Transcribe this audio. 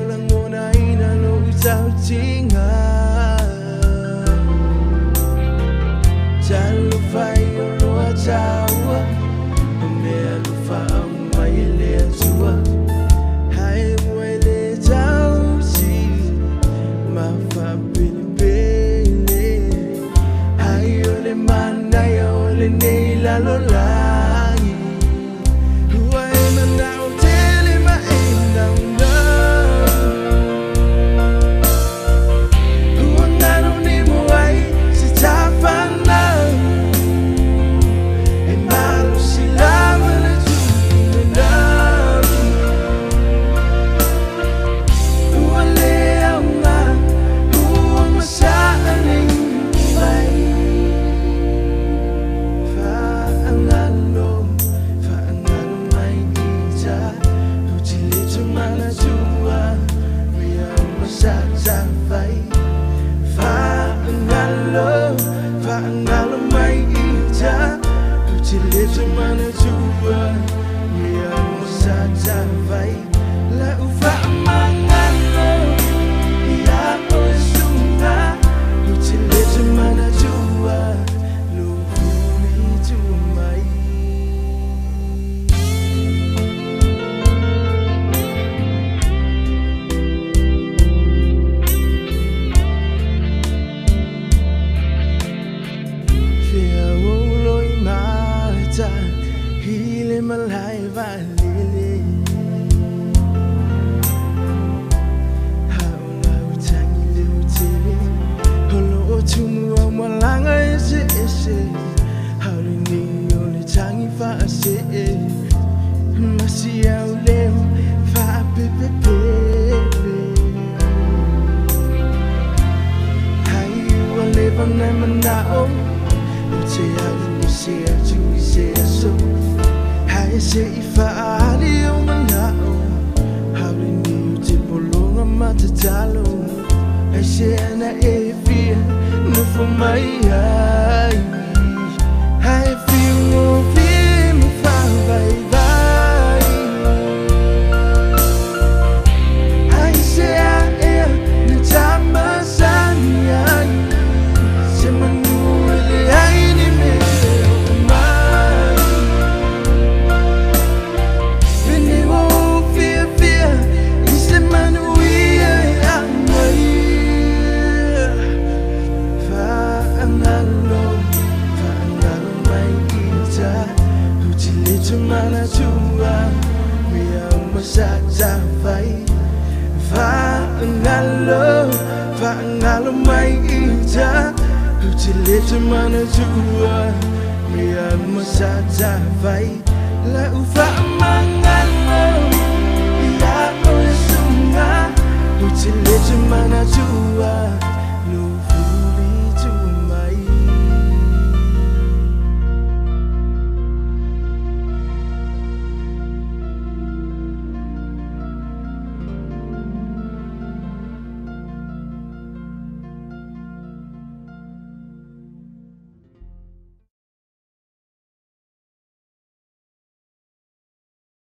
lang muna inalutaw tinga Jalo fai lo chawa me lo fa mai le tua hai moi le chao si ma fa pele hai ole mana yo le nei la lo langi wai na now tele ma endang da huangano ni mo ai si tapan Mana jua yang saja baik la ufa mangalo ya osuna uchile mana jua lu ni jumai fia loi ma Hile malai valile Hau lau tangi liu tele Holo tumu au malanga ese ese Hau li ni ole tangi fa ase Masi au leo fa pepe pepe Hai ua leva nai manao Ute alu se atu se aso Hai se ifa ali o manao Hauli ni uti polonga matatalo Hai se ana e fia no for mai ai Hai fia mo fia mo fa vai vai Hai se a e ni tama sanya Se manu ele ai ni me Mana jua biar masaja baik Fa'angalo mai ija Utile mana jua biar masaja baik La ufa mangalo